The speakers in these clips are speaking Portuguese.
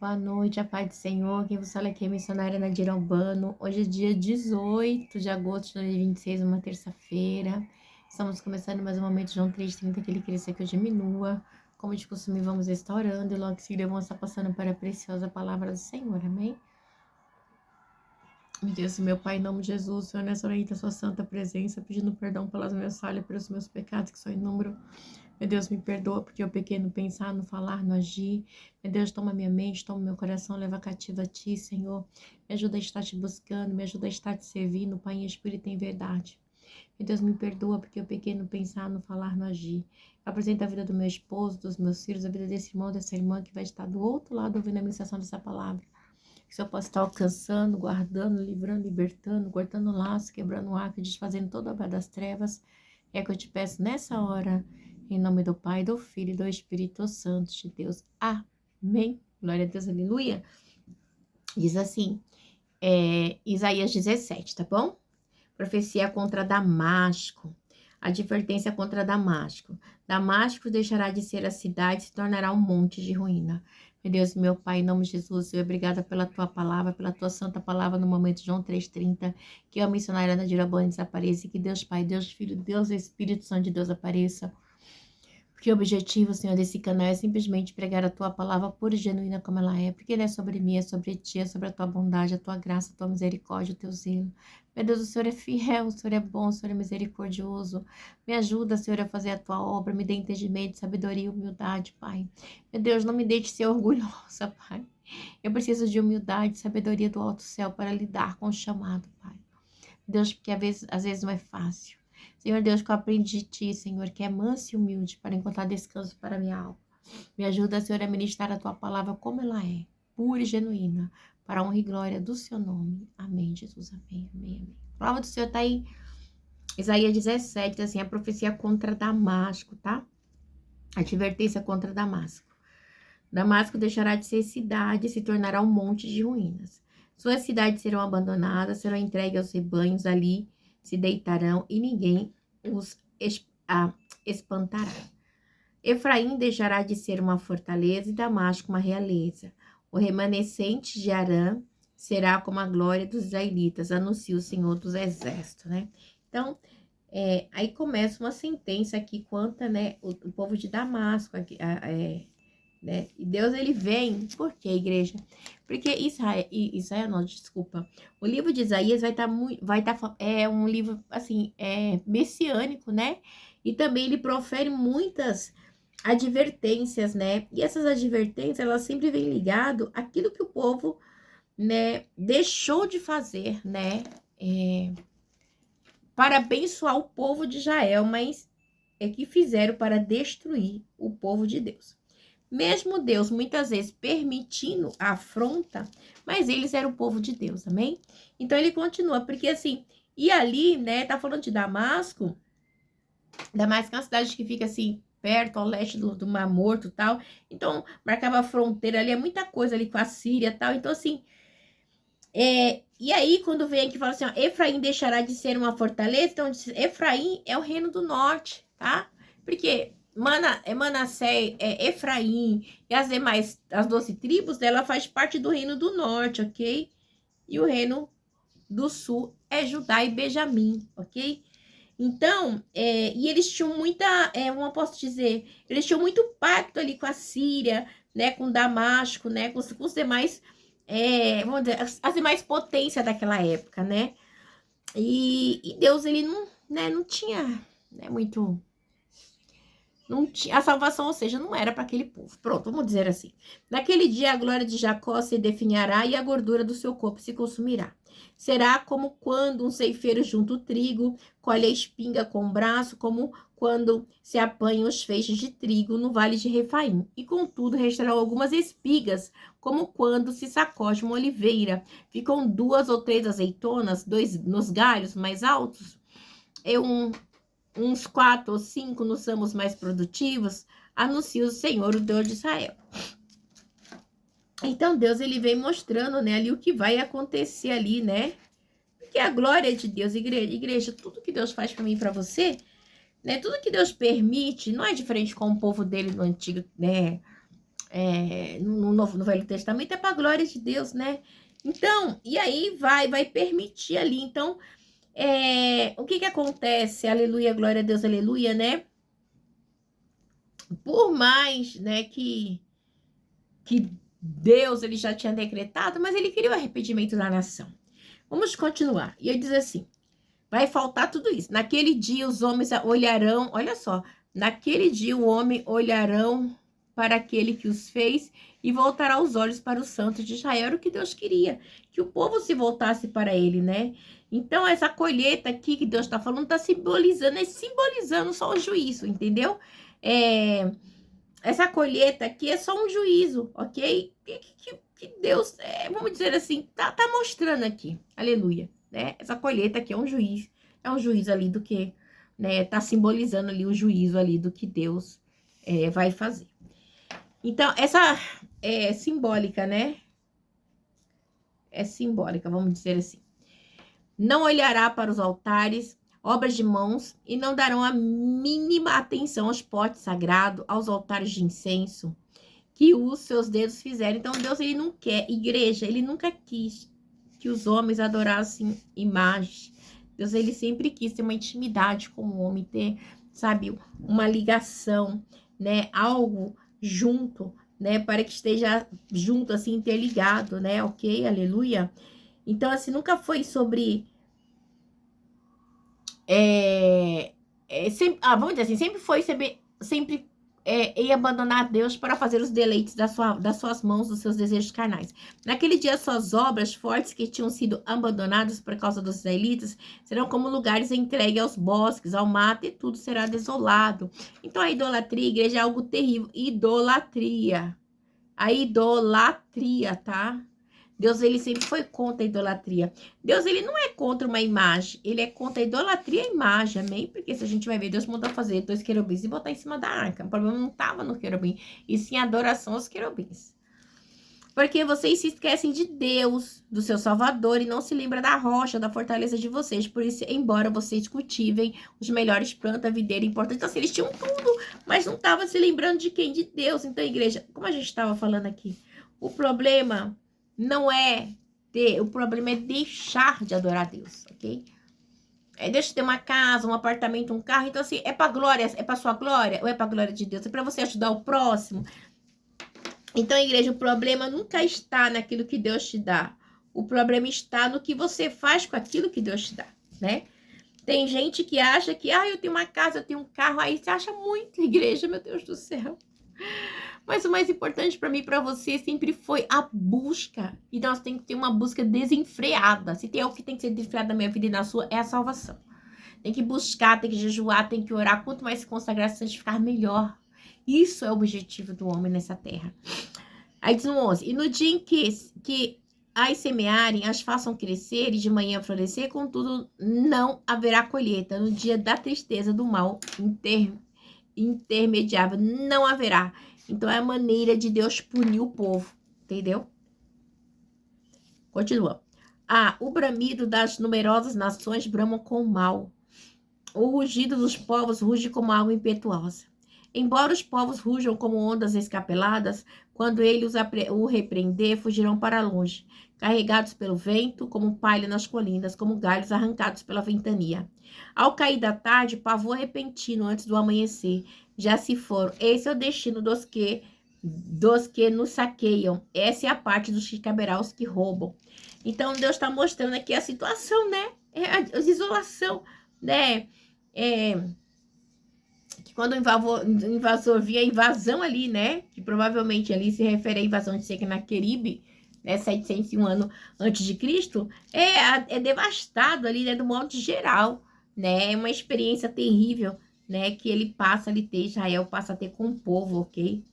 Boa noite, a paz do Senhor. Quem vos fala aqui é a missionária Nadira Albano. Hoje é dia 18 de agosto de 2026, uma terça-feira. Estamos começando mais um momento de João 3,30, que ele cresça que eu diminua. Como de costume, vamos estar orando e logo em seguida vamos estar passando para a preciosa palavra do Senhor, amém? Meu Deus, meu Pai, em nome de Jesus, Senhor, nessa hora a sua santa presença, pedindo perdão pelas minhas falhas, pelos meus pecados que são em número. Meu Deus, me perdoa porque eu pequei no pensar, no falar, no agir. Meu Deus, toma minha mente, toma meu coração, leva cativo a ti, Senhor. Me ajuda a estar te buscando, me ajuda a estar te servindo, Pai, em espírito e em verdade. Meu Deus, me perdoa porque eu pequei no pensar, no falar, no agir. Apresenta a vida do meu esposo, dos meus filhos, a vida desse irmão, dessa irmã que vai estar do outro lado ouvindo a ministração dessa palavra. Que o Senhor possa estar alcançando, guardando, livrando, libertando, cortando laço, quebrando o arco, desfazendo toda a obra das trevas. É que eu te peço nessa hora, em nome do Pai, do Filho e do Espírito Santo de Deus. Amém. Glória a Deus, aleluia. Diz assim, Isaías 17, tá bom? Profecia contra Damasco. Advertência contra Damasco. Damasco deixará de ser a cidade e se tornará um monte de ruína. Meu Deus, meu Pai, em nome de Jesus, eu obrigada pela tua palavra, pela tua santa palavra no momento de João 3,30, que a missionária Nadira Albano desapareça, e que Deus Pai, Deus Filho, Deus Espírito Santo de Deus apareça. Porque o objetivo, Senhor, desse canal é simplesmente pregar a tua palavra pura e genuína como ela é. Porque ele é sobre mim, é sobre ti, é sobre a tua bondade, a tua graça, a tua misericórdia, o teu zelo. Meu Deus, o Senhor é fiel, o Senhor é bom, o Senhor é misericordioso. Me ajuda, Senhor, a fazer a tua obra. Me dê entendimento, sabedoria e humildade, Pai. Meu Deus, não me deixe ser orgulhosa, Pai. Eu preciso de humildade e sabedoria do alto céu para lidar com o chamado, Pai. Deus, porque às vezes não é fácil. Senhor Deus, que eu aprendi de ti, Senhor, que é manso e humilde para encontrar descanso para a minha alma. Me ajuda, Senhor, a ministrar a tua palavra como ela é, pura e genuína, para a honra e glória do seu nome. Amém, Jesus. Amém, amém, amém. A palavra do Senhor está em Isaías 17, assim, a profecia contra Damasco, tá? Advertência contra Damasco. Damasco deixará de ser cidade e se tornará um monte de ruínas. Suas cidades serão abandonadas, serão entregues aos rebanhos, ali se deitarão e ninguém os espantará. Efraim deixará de ser uma fortaleza e Damasco uma realeza. O remanescente de Arã será como a glória dos israelitas, anuncia o Senhor dos Exércitos, né? Então, aí começa uma sentença aqui quanto, né, o povo de Damasco, né? E Deus, ele vem, por quê, igreja? Porque Israel não, desculpa. O livro de Isaías é um livro, assim, messiânico, né? E também ele profere muitas advertências, né? E essas advertências, elas sempre vêm ligado àquilo que o povo, né, deixou de fazer, né? Para abençoar o povo de Israel, mas que fizeram para destruir o povo de Deus. Mesmo Deus muitas vezes permitindo a afronta, mas eles eram o povo de Deus, amém? Então ele continua, porque assim, e ali, né, tá falando de Damasco. Damasco é uma cidade que fica assim, perto ao leste do Mar Morto e tal, então marcava a fronteira ali, é muita coisa ali com a Síria e tal, então assim, e aí quando vem aqui fala assim, ó, Efraim deixará de ser uma fortaleza, então Efraim é o reino do norte, tá? Porque Manassés, Efraim e as demais, as 12 tribos dela faz parte do reino do norte, ok? E o reino do sul é Judá e Benjamim, ok? Então, e eles tinham muita, como eu posso dizer, eles tinham muito pacto ali com a Síria, né, com Damasco, né, com os demais, vamos dizer, as demais potências daquela época, né? E Deus, ele não, né, não tinha, né, muito... Não tinha, a salvação, ou seja, não era para aquele povo. Pronto, vamos dizer assim. Naquele dia a glória de Jacó se definhará e a gordura do seu corpo se consumirá. Será como quando um ceifeiro junta o trigo, colhe a espinga com o braço, como quando se apanham os feixes de trigo no vale de Refaim. E contudo restarão algumas espigas, como quando se sacode uma oliveira. Ficam 2 ou 3 azeitonas, 2 nos galhos mais altos. Uns 4 ou 5 nos ramos mais produtivos, anuncia o Senhor, o Deus de Israel. Então Deus, ele vem mostrando, né, ali o que vai acontecer ali, né? Porque a glória de Deus, igreja, tudo que Deus faz para mim e para você, né, tudo que Deus permite, não é diferente com o povo dele no antigo, né, no Velho Testamento é para a glória de Deus, né? Então, e aí vai permitir ali. Então, o que acontece? Aleluia, glória a Deus, aleluia, né? Por mais, né, que Deus ele já tinha decretado, mas ele queria o arrependimento da nação. Vamos continuar. E ele diz assim: vai faltar tudo isso. Naquele dia os homens olharão, olha só, naquele dia o homem olharão para aquele que os fez e voltará os olhos para o Santo de Israel. Era o que Deus queria, que o povo se voltasse para ele, né? Então, essa colheita aqui que Deus está falando está simbolizando só o juízo, entendeu? Essa colheita aqui é só um juízo, ok? Que Deus, vamos dizer assim, tá mostrando aqui, aleluia, né? Essa colheita aqui é um juízo ali do que, né? Tá simbolizando ali o juízo ali do que Deus vai fazer. Então, essa é simbólica, né? É simbólica, vamos dizer assim. Não olhará para os altares, obras de mãos, e não darão a mínima atenção aos potes sagrados, aos altares de incenso, que os seus dedos fizeram. Então, Deus, ele não quer, igreja, ele nunca quis que os homens adorassem imagens. Deus, ele sempre quis ter uma intimidade com o homem, ter, sabe, uma ligação, né, algo junto, né, para que esteja junto, assim, interligado, né, ok? Aleluia. Então, assim, nunca foi sobre... vamos dizer assim, sempre foi sempre em abandonar Deus para fazer os deleites das suas mãos, dos seus desejos carnais. Naquele dia, suas obras fortes que tinham sido abandonadas por causa dos israelitas serão como lugares entregues aos bosques, ao mato, e tudo será desolado. Então, a idolatria, igreja, é algo terrível. Idolatria. A idolatria, tá? Deus, ele sempre foi contra a idolatria. Deus, ele não é contra uma imagem, ele é contra a idolatria e a imagem, amém? Porque se a gente vai ver, Deus mandou fazer 2 querubins e botar em cima da arca. O problema não estava no querubim, e sim a adoração aos querubins. Porque vocês se esquecem de Deus, do seu Salvador, e não se lembram da rocha, da fortaleza de vocês. Por isso, embora vocês cultivem os melhores plantas, a videira importante, então assim, eles tinham tudo, mas não estavam se lembrando de quem? De Deus. Então, igreja, como a gente estava falando aqui, o problema não é o problema é deixar de adorar Deus, ok? Deixa de ter uma casa, um apartamento, um carro. Então, assim, é pra glória, é pra sua glória, ou é pra glória de Deus? É pra você ajudar o próximo? Então, igreja, o problema nunca está naquilo que Deus te dá. O problema está no que você faz com aquilo que Deus te dá, né? Tem gente que acha que, eu tenho uma casa, eu tenho um carro, aí você acha muito, igreja, meu Deus do céu. Mas o mais importante para mim e para você sempre foi a busca. E nós temos que ter uma busca desenfreada. Se tem algo que tem que ser desenfreado na minha vida e na sua, é a salvação. Tem que buscar, tem que jejuar, tem que orar. Quanto mais se consagrar, se santificar, melhor. Isso é o objetivo do homem nessa terra. Aí diz no 11: e no dia em que as semearem, as façam crescer e de manhã florescer, contudo não haverá colheita. No dia da tristeza, do mal intermediável, não haverá. Então, é a maneira de Deus punir o povo, entendeu? Continua. O bramido das numerosas nações bramam com o mal. O rugido dos povos ruge como água impetuosa. Embora os povos rujam como ondas escapeladas, quando ele o repreender, fugirão para longe, carregados pelo vento, como palha nas colinas, como galhos arrancados pela ventania. Ao cair da tarde, pavor repentino antes do amanhecer, já se foram. Esse é o destino dos que nos saqueiam. Essa é a parte dos que caberá aos que roubam. Então, Deus está mostrando aqui a situação, né? A isolação, né? Que quando o invasor via a invasão ali, né? Que provavelmente ali se refere à invasão de Senaqueribe, né? 701 anos antes de Cristo, é devastado ali, né? Do modo geral, né? É uma experiência terrível, né? Que ele passa a ter, Israel passa a ter com o povo, ok?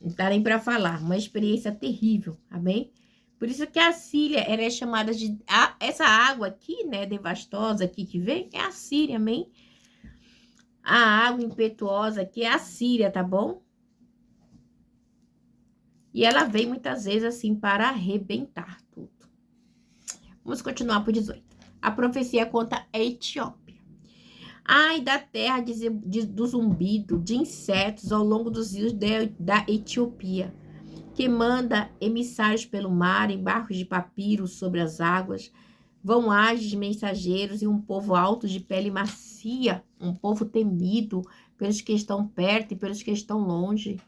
Não dá nem para falar, uma experiência terrível, amém? Por isso que a Síria era chamada de... essa água aqui, né, devastosa aqui que vem, é a Síria, amém? A água impetuosa aqui é a Síria, tá bom? E ela vem muitas vezes assim para arrebentar tudo. Vamos continuar por 18. A profecia conta a Etiópia. Ai da terra do zumbido, de insetos ao longo dos rios da Etiópia, que manda emissários pelo mar em barcos de papiro sobre as águas. Vão ágeis mensageiros e um povo alto de pele macia, um povo temido pelos que estão perto e pelos que estão longe.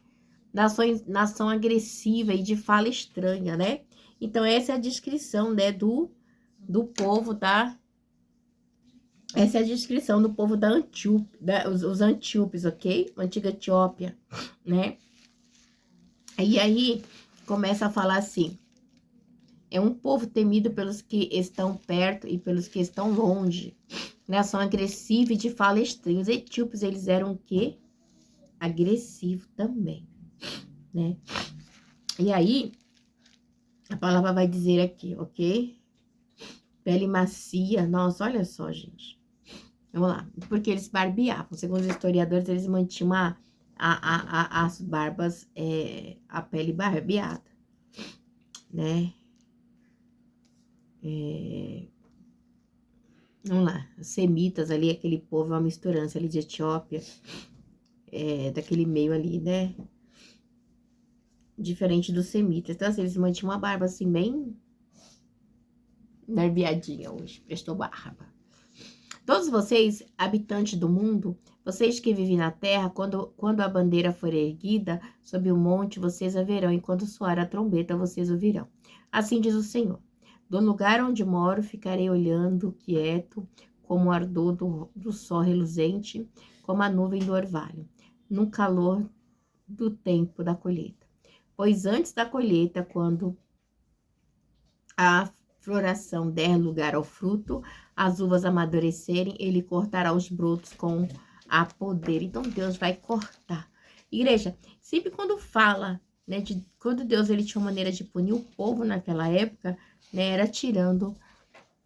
Nação agressiva e de fala estranha, né? Então, essa é a descrição, né, do povo da... Essa é a descrição do povo da Antíope, os Antíopes, ok? Antiga Etiópia, né? E aí, começa a falar assim, é um povo temido pelos que estão perto e pelos que estão longe. Nação agressiva e de fala estranha. Os etíopes, eles eram o quê? Agressivo também, né? E aí, a palavra vai dizer aqui, ok? Pele macia. Nossa, olha só, gente. Vamos lá. Porque eles barbeavam. Segundo os historiadores, eles mantinham as barbas, a pele barbeada, né? Vamos lá. Os semitas ali, aquele povo, uma misturança ali de Etiópia, daquele meio ali, né? Diferente dos semitas. Então, assim, eles mantinham uma barba assim, bem barbeadinha hoje. Prestou barba. Todos vocês, habitantes do mundo, vocês que vivem na terra, quando a bandeira for erguida sob o monte, vocês a verão. Enquanto soar a trombeta, vocês o virão. Assim diz o Senhor. Do lugar onde moro, ficarei olhando, quieto, como o ardor do sol reluzente, como a nuvem do orvalho, no calor do tempo da colheita. Pois antes da colheita, quando a floração der lugar ao fruto, as uvas amadurecerem, ele cortará os brotos com a poder. Então, Deus vai cortar. Igreja, sempre quando fala, né, quando Deus ele tinha uma maneira de punir o povo naquela época, né, era tirando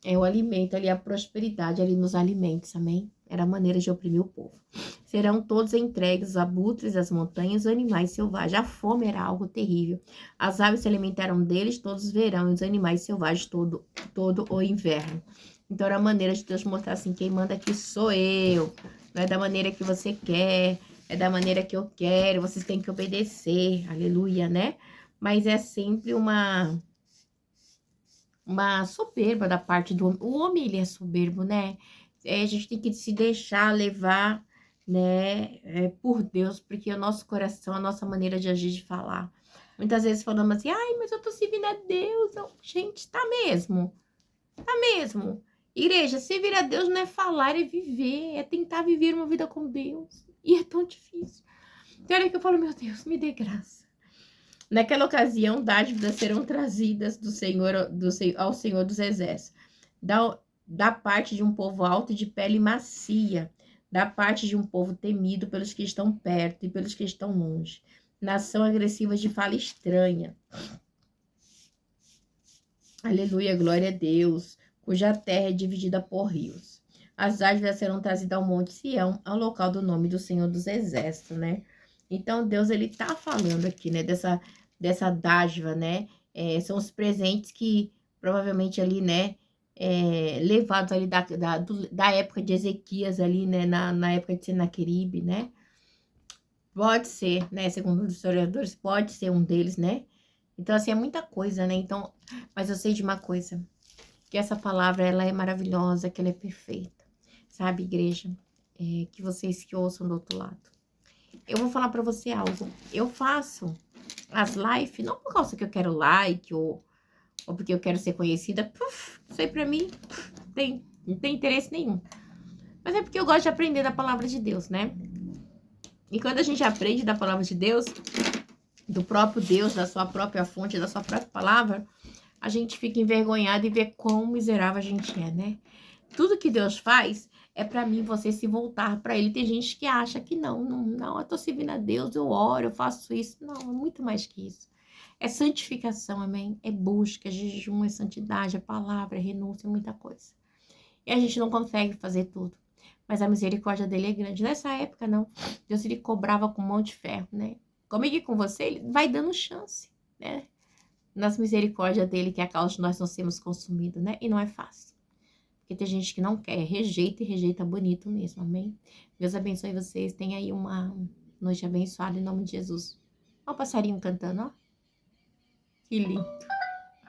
o alimento ali, a prosperidade ali nos alimentos, amém? Era a maneira de oprimir o povo. Serão todos entregues os abutres das montanhas, os animais selvagens. A fome era algo terrível. As aves se alimentaram deles, todos verão, e os animais selvagens todo o inverno. Então era a maneira de Deus mostrar assim, quem manda aqui sou eu. Não é da maneira que você quer, é da maneira que eu quero, vocês têm que obedecer. Aleluia, né? Mas é sempre uma soberba da parte do homem. O homem, ele é soberbo, né? A gente tem que se deixar levar, né, por Deus, porque o nosso coração, a nossa maneira de agir, de falar. Muitas vezes falamos assim, ai, mas eu tô servindo a Deus. Não, gente, tá mesmo. Tá mesmo. Igreja, servir a Deus não é falar, é viver, é tentar viver uma vida com Deus. E é tão difícil. Tem hora que eu falo, meu Deus, me dê graça. Naquela ocasião, dádivas serão trazidas ao Senhor dos Exércitos, da parte de um povo alto e de pele macia, da parte de um povo temido pelos que estão perto e pelos que estão longe, nação agressiva de fala estranha. Aleluia, glória a Deus, cuja terra é dividida por rios. As dádivas serão trazidas ao Monte Sião, ao local do nome do Senhor dos Exércitos, né? Então, Deus, ele tá falando aqui, né, dessa dádiva, né? São os presentes que provavelmente ali, né, levados ali da época de Ezequias ali, né, na época de Senaqueribe, né? Pode ser, né, segundo os historiadores, pode ser um deles, né? Então, assim, é muita coisa, né? Então, mas eu sei de uma coisa, que essa palavra, ela é maravilhosa, que ela é perfeita, sabe, igreja? Que vocês que ouçam do outro lado. Eu vou falar pra você algo. Eu faço as lives, não por causa que eu quero like, ou porque eu quero ser conhecida. Isso aí pra mim, não tem interesse nenhum. Mas é porque eu gosto de aprender da palavra de Deus, né? E quando a gente aprende da palavra de Deus, do próprio Deus, da sua própria fonte, da sua própria palavra, a gente fica envergonhado e vê quão miserável a gente é, né? Tudo que Deus faz é para mim você se voltar para Ele. Tem gente que acha que não, eu tô servindo a Deus, eu oro, eu faço isso. Não, é muito mais que isso. É santificação, amém? É busca, é jejum, é santidade, é palavra, é renúncia, é muita coisa. E a gente não consegue fazer tudo. Mas a misericórdia dele é grande. Nessa época, não. Deus, ele cobrava com mão de ferro, né? Comigo e com você, ele vai dando chance, né? Nas misericórdias dele, que é a causa de nós não sermos consumidos, né? E não é fácil. Porque tem gente que não quer, rejeita e rejeita bonito mesmo, amém? Deus abençoe vocês, tenha aí uma noite abençoada em nome de Jesus. Olha o passarinho cantando, ó. Que lindo.